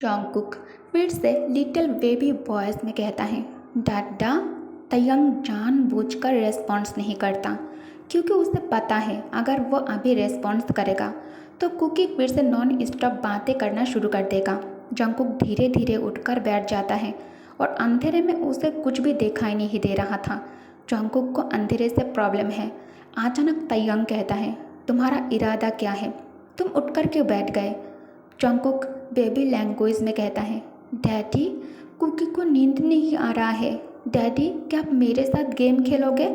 जॉन्गकुक फिर से little baby voice में कहता है, डाडा। तयंग जानबूझकर रेस्पॉन्स नहीं करता क्योंकि उसे पता है अगर वो अभी रेस्पॉन्स करेगा तो कुकी फिर से नॉन स्टॉप बातें करना शुरू कर देगा। जॉन्गकुक धीरे धीरे उठकर बैठ जाता है और अंधेरे में उसे कुछ भी दिखाई नहीं दे रहा था। जॉन्गकुक को अंधेरे से प्रॉब्लम है। अचानक तयंग कहता है, तुम्हारा इरादा क्या है? तुम उठकर क्यों बैठ गए? जॉन्गकुक बेबी लैंग्वेज में कहता है, डैडी, कुकी को नींद नहीं आ रहा है। डैडी, क्या आप मेरे साथ गेम खेलोगे?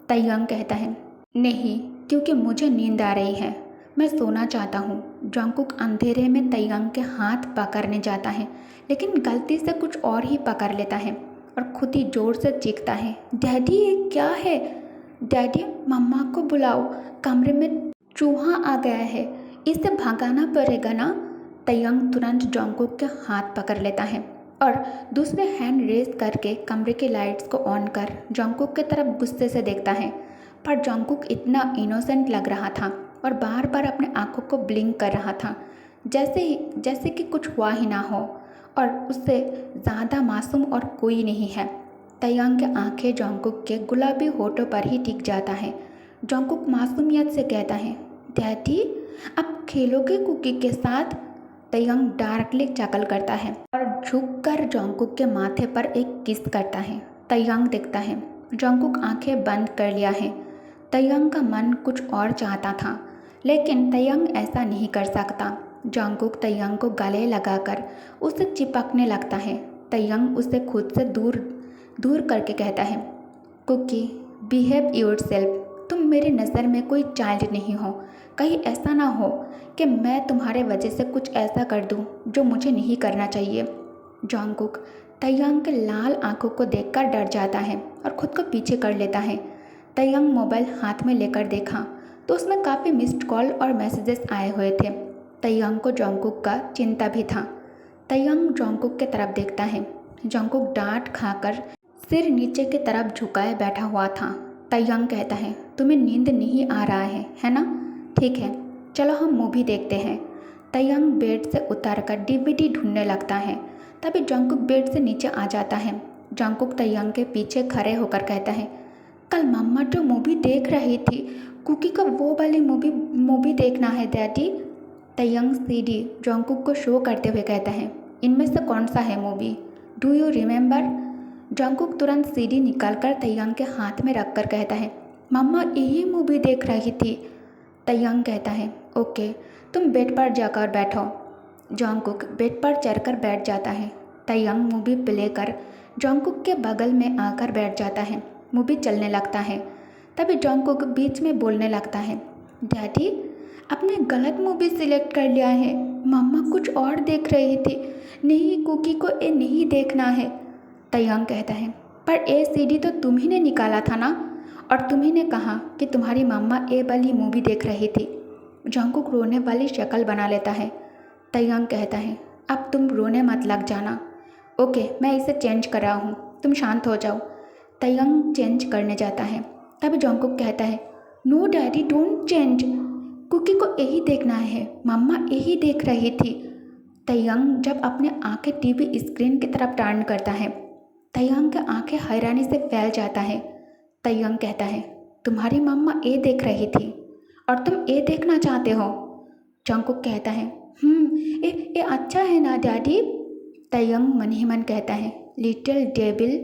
तयंग कहता है, नहीं, क्योंकि मुझे नींद आ रही है, मैं सोना चाहता हूँ। जॉन्गकुक अंधेरे में तयंग के हाथ पकड़ने जाता है लेकिन गलती से कुछ और ही पकड़ लेता है और खुद ही जोर से चीखता है, डैडी ये क्या है? डैडी, मम्मा को बुलाओ, कमरे में चूहा आ गया है, इसे भगाना पड़ेगा ना। तयंग तुरंत जॉन्गकुक के हाथ पकड़ लेता है और दूसरे हैंड रेस करके कमरे की लाइट्स को ऑन कर जॉन्गकुक की तरफ गुस्से से देखता है। पर जॉन्गकुक इतना इनोसेंट लग रहा था और बार बार अपने आंखों को ब्लिंक कर रहा था जैसे कि कुछ हुआ ही ना हो और उससे ज़्यादा मासूम और कोई नहीं है। तयंग की आंखें जॉन्गकुक के गुलाबी होठों पर ही टिक जाता है। जॉन्गकुक मासूमियत से कहता है, डैडी, अब खेलोगे कुकी के साथ? तयंग डार्कली चकल करता है और झुककर जॉन्गकुक के माथे पर एक किस करता है। तयंग देखता है जॉन्गकुक आंखें बंद कर लिया है। तयंग का मन कुछ और चाहता था लेकिन तयंग ऐसा नहीं कर सकता। जॉन्गकुक तयंग को गले लगाकर उसे चिपकने लगता है। तयंग उसे खुद से दूर दूर करके कहता है, कुकी, बिहेव योरसेल्फ। तुम मेरी नज़र में कोई चाइल्ड नहीं हो। कहीं ऐसा ना हो कि मैं तुम्हारे वजह से कुछ ऐसा कर दूं जो मुझे नहीं करना चाहिए। जॉन्गकुक तयंग के लाल आंखों को देखकर डर जाता है और खुद को पीछे कर लेता है। तयंग मोबाइल हाथ में लेकर देखा तो उसमें काफ़ी मिस्ड कॉल और मैसेजेस आए हुए थे। तयंग को जॉन्गकुक का चिंता भी था। तयंग जॉन्गकुक की तरफ देखता है। जॉन्गकुक डांट खाकर सिर नीचे की तरफ झुकाए बैठा हुआ था। तयंग कहता है, तुम्हें नींद नहीं आ रहा है ना? ठीक है, चलो हम मूवी देखते हैं। तयंग बेड से उतरकर डीवीडी ढूंढने लगता है। तभी जॉन्गकुक बेड से नीचे आ जाता है। जॉन्गकुक तयंग के पीछे खड़े होकर कहता है, कल मम्मा जो मूवी देख रही थी, कुकी का वो वाली मूवी देखना है डैडी। तयंग सीडी जॉन्गकुक को शो करते हुए कहता है, इनमें से कौन सा है movie? Do you remember? Jungkook तुरंत सीडी निकालकर तयंग के हाथ में रखकर कहता है, मम्मा यही मूवी देख रही थी। तयंग कहता है, ओके, तुम बेड पर जाकर बैठो। जॉन्गकुक बेड पर चढ़कर बैठ जाता है। तयंग मूवी प्ले कर जॉन्गकुक के बगल में आकर बैठ जाता है। मूवी चलने लगता है। तभी जॉन्गकुक बीच में बोलने लगता है, डैडी, आपने गलत मूवी सिलेक्ट कर लिया है। मम्मा कुछ और देख रही थी। नहीं, कुकी को ये नहीं देखना है। तयंग कहता है, पर ये सीडी तो तुम ही ने निकाला था ना, और तुम ही ने कहा कि तुम्हारी मम्मा ये वाली मूवी देख रही थी। जॉन्गकुक रोने वाली शक्ल बना लेता है। तयंग कहता है, अब तुम रोने मत लग जाना। ओके, मैं इसे चेंज कर रहा हूँ, तुम शांत हो जाओ। तयंग चेंज करने जाता है। तभी जॉन्गकुक कहता है, no daddy, don't change. Kookie को यही देखना है, मम्मा यही देख रही थी। तयंग जब अपने आंखें टीवी स्क्रीन की तरफ टर्न करता है, तयंग की आंखें हैरानी से फैल जाता है। तयंग कहता है, तुम्हारी मम्मा ये देख रही थी और तुम ये देखना चाहते हो? जॉन्गकुक कहता है, ये अच्छा है ना डैडी? तयंग मन ही मन कहता है, लिटिल डेविल,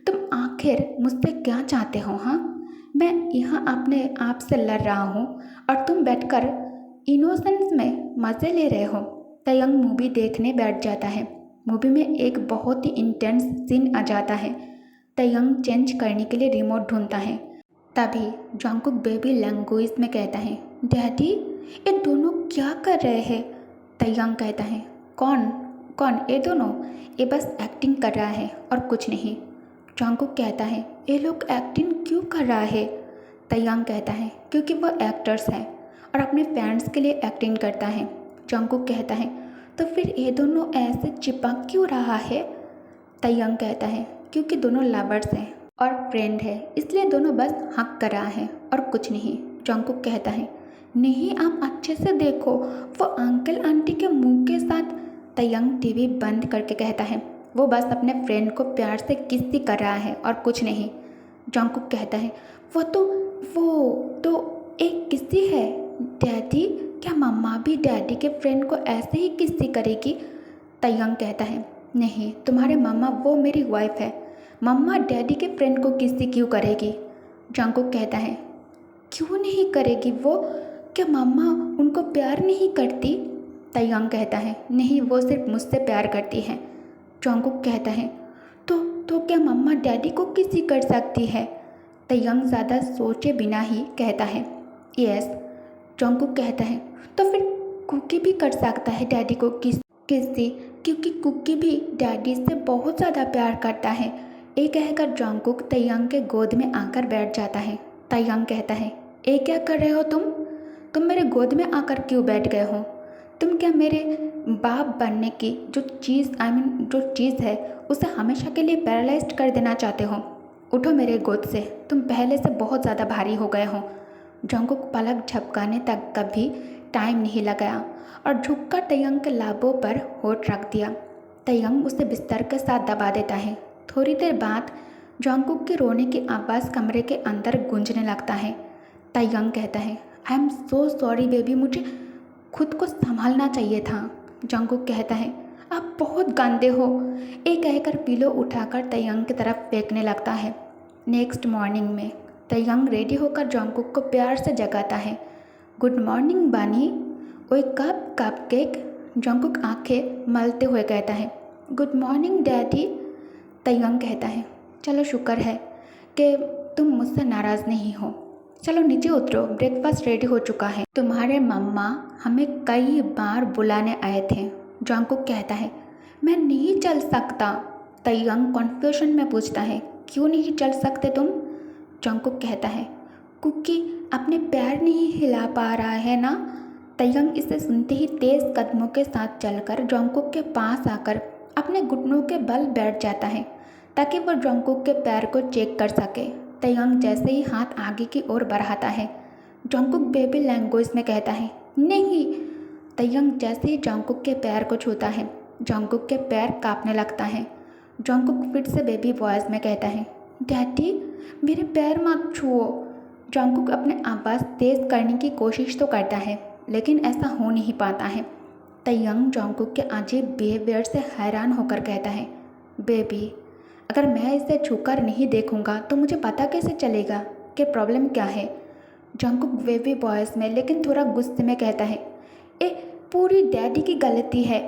तुम आखिर मुझसे क्या चाहते हो? हाँ, मैं यहाँ अपने आप से लड़ रहा हूँ और तुम बैठकर इनोसेंस में मज़े ले रहे हो। तयंग मूवी देखने बैठ जाता है। मूवी में एक बहुत ही इंटेंस सीन आ जाता है। तयंग चेंज करने के लिए रिमोट ढूंढता है। तभी जॉन्गकुक बेबी लैंग्वेज में कहता है, डैडी, ये दोनों क्या कर रहे हैं? तयंग कहता है, कौन कौन? ये दोनों? ये बस एक्टिंग कर रहा है और कुछ नहीं। जॉन्गकुक कहता है, ये लोग एक्टिंग क्यों कर रहा है? तयंग कहता है, क्योंकि वो एक्टर्स हैं और अपने फैंस के लिए एक्टिंग करता है। जॉन्गकुक कहता है, तो फिर ये दोनों ऐसे चिपक क्यों रहा है? तयंग कहता है, क्योंकि दोनों लवर्स हैं और फ्रेंड है, इसलिए दोनों बस हक कर रहा है और कुछ नहीं। जॉन्गकुक कहता है, नहीं, आप अच्छे से देखो, वो अंकल आंटी के मुंह के साथ तयंग टीवी बंद करके कहता है। वो बस अपने फ्रेंड को प्यार से किस ही कर रहा है और कुछ नहीं। जंगकुक कहता है, वो तो एक किस्सी है। डैडी, क्या मम्मा भी डैडी के फ्रेंड को ऐसे ही किस्सी करेगी? तयंग कहता है, नहीं तुम्हारे मम्मा, वो मेरी वाइफ है। मम्मा डैडी के फ्रेंड को किस्सी क्यों करेगी? जंगकुक कहता है, क्यों नहीं करेगी वो? क्या मम्मा उनको प्यार नहीं करती? तयंग कहता है, नहीं वो सिर्फ मुझसे प्यार करती है। जंगकुक कहता है, तो क्या मम्मा डैडी को किसी कर सकती है? तयंग ज़्यादा सोचे बिना ही कहता है, यस। जंगकुक कहता है, तो फिर कुकी भी कर सकता है डैडी को किसी, क्योंकि कुकी भी डैडी से बहुत ज़्यादा प्यार करता है। ये कहकर जंगकुक तयंग के गोद में आकर बैठ जाता है। तयंग कहता है, ये क्या कर रहे हो तुम मेरे गोद में आकर क्यों बैठ गए हो? तुम क्या मेरे बाप बनने की जो चीज़ है उसे हमेशा के लिए पैरालाइज्ड कर देना चाहते हो? उठो मेरे गोद से, तुम पहले से बहुत ज़्यादा भारी हो गए हो। जंगकुक पलक झपकाने तक कभी टाइम नहीं लगाया और झुककर तयंग के लाभों पर होठ रख दिया। तयंग उसे बिस्तर के साथ दबा देता है। थोड़ी देर बाद जंगकुक के रोने की आवाज़ कमरे के अंदर गूंजने लगता है। तयंग कहता है, I am so sorry baby, मुझे खुद को संभालना चाहिए था। जंगकुक कहता है, आप बहुत गंदे हो। ये कहकर पिलो उठाकर तयंग की तरफ फेंकने लगता है। नेक्स्ट मॉर्निंग में तयंग रेडी होकर जंगकुक को प्यार से जगाता है। गुड मॉर्निंग बनी, ओए कप केक। जंगकुक आंखें मलते हुए कहता है, गुड मॉर्निंग डैडी। तयंग कहता है, चलो शुक्र है कि तुम मुझसे नाराज़ नहीं हो। चलो नीचे उतरो, ब्रेकफास्ट रेडी हो चुका है। तुम्हारे मम्मा हमें कई बार बुलाने आए थे। जंगकुक कहता है, मैं नहीं चल सकता। तयंग कन्फ्यूजन में पूछता है, क्यों नहीं चल सकते तुम? जंगकुक कहता है, कुकी अपने पैर नहीं हिला पा रहा है ना। तयंग इसे सुनते ही तेज़ कदमों के साथ चलकर जंगकुक के पास आकर अपने घुटनों के बल बैठ जाता है ताकि वह जंगकुक के पैर को चेक कर सके। तयंग जैसे ही हाथ आगे की ओर बढ़ाता है, जंगकुक बेबी लैंग्वेज में कहता है, नहीं। तयंग जैसे ही जंगकुक के पैर को छूता है, जंगकुक के पैर कांपने लगता है। जंगकुक फिर से बेबी वॉइस में कहता है, डैडी मेरे पैर मत छुओ। जंगकुक अपने आवाज़ तेज़ करने की कोशिश तो करता है, लेकिन ऐसा हो नहीं पाता है। तयंग जंगकुक के अजीब बिहेवियर से हैरान होकर कहता है, बेबी अगर मैं इसे छूकर नहीं देखूंगा तो मुझे पता कैसे चलेगा कि प्रॉब्लम क्या है? जंगकुक बेबी वॉइस में लेकिन थोड़ा गुस्से में कहता है, ये पूरी डैडी की गलती है।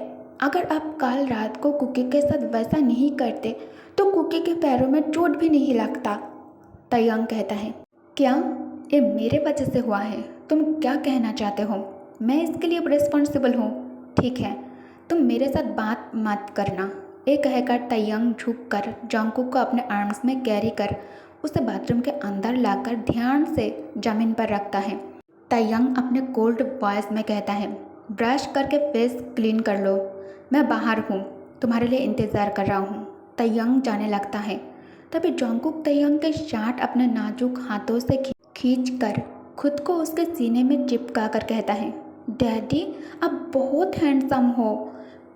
अगर आप कल रात को कुकी के साथ वैसा नहीं करते तो कुकी के पैरों में चोट भी नहीं लगता। तयंग कहता है, क्या ये मेरे वजह से हुआ है? तुम क्या कहना चाहते हो? मैं इसके लिए रिस्पॉन्सिबल हूँ। ठीक है, तुम मेरे साथ बात मत करना। ये कहकर तयंग झुककर जंगकुक को अपने आर्म्स में कैरी कर उसे बाथरूम के अंदर लाकर ध्यान से ज़मीन पर रखता है। तयंग अपने कोल्ड वॉइस में कहता है, ब्रश करके फेस क्लीन कर लो, मैं बाहर हूँ, तुम्हारे लिए इंतज़ार कर रहा हूँ। तयंग जाने लगता है। तभी जंगकुक तयंग के शार्ट अपने नाजुक हाथों से खींच कर खुद को उसके सीने में चिपका कर कहता है, डैडी आप बहुत हैंडसम हो।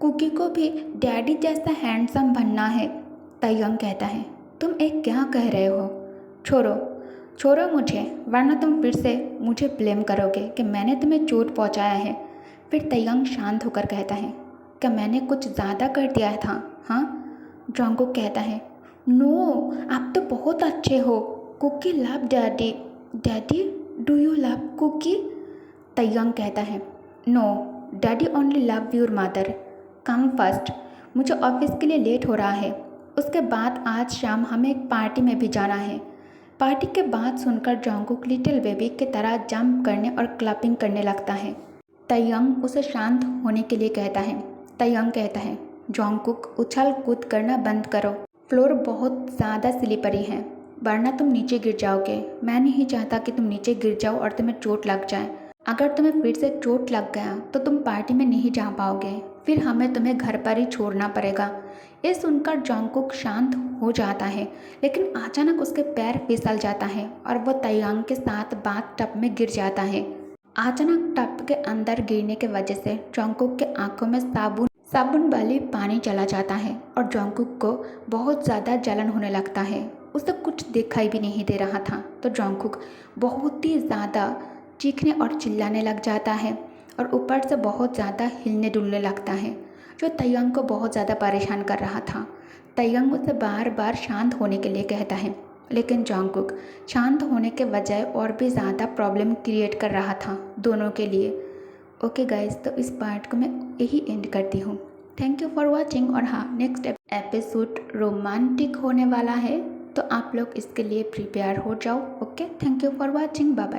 कुकी को भी डैडी जैसा हैंडसम बनना है। तयंग कहता है, तुम एक क्या कह रहे हो? छोड़ो मुझे, वरना तुम फिर से मुझे ब्लेम करोगे कि मैंने तुम्हें चोट पहुंचाया है। फिर तयंग शांत होकर कहता है, क्या मैंने कुछ ज़्यादा कर दिया था? हाँ? जंगकुक कहता है, नो आप तो बहुत अच्छे हो। Cookie love daddy. Daddy do you love Cookie? Taehyung कहता है, no daddy only love your mother. Come first, मुझे ऑफिस के लिए लेट हो रहा है। उसके बाद आज शाम हमें एक पार्टी में भी जाना है। पार्टी के बाद सुनकर जंगकुक लिटिल बेबी की तरह जंप करने और क्लैपिंग करने लगता है। तयंग उसे शांत होने के लिए कहता है। तयंग कहता है, जंगकुक उछल कूद करना बंद करो, फ्लोर बहुत ज़्यादा स्लिपरी है, वरना तुम नीचे गिर जाओगे। मैं नहीं चाहता कि तुम नीचे गिर जाओ और तुम्हें चोट लग जाए। अगर तुम्हें फिर से चोट लग गया तो तुम पार्टी में नहीं जा पाओगे, फिर हमें तुम्हें घर पर ही छोड़ना पड़ेगा। ये सुनकर जंगकुक शांत हो जाता है, लेकिन अचानक उसके पैर फिसल जाता है और वो तयंग के साथ बाथ टब में गिर जाता है। अचानक टब के अंदर गिरने की वजह से जंगकुक के आंखों में साबुन वाली पानी चला जाता है और जॉन्गकुक को बहुत ज़्यादा जलन होने लगता है। उसे कुछ दिखाई भी नहीं दे रहा था तो जॉन्गकुक बहुत ही ज़्यादा चीखने और चिल्लाने लग जाता है और ऊपर से बहुत ज़्यादा हिलने डुलने लगता है, जो तयंग को बहुत ज़्यादा परेशान कर रहा था। तयंग उसे बार बार शांत होने के लिए कहता है, लेकिन जॉन्गकुक शांत होने के बजाय और भी ज़्यादा प्रॉब्लम क्रिएट कर रहा था दोनों के लिए। ओके गाइस, तो इस पार्ट को मैं यही एंड करती हूँ। Thank you for watching. और हाँ, नेक्स्ट एपिसोड रोमांटिक होने वाला है, तो आप लोग इसके लिए प्रिपेयर हो जाओ। Okay, thank you for watching, bye bye.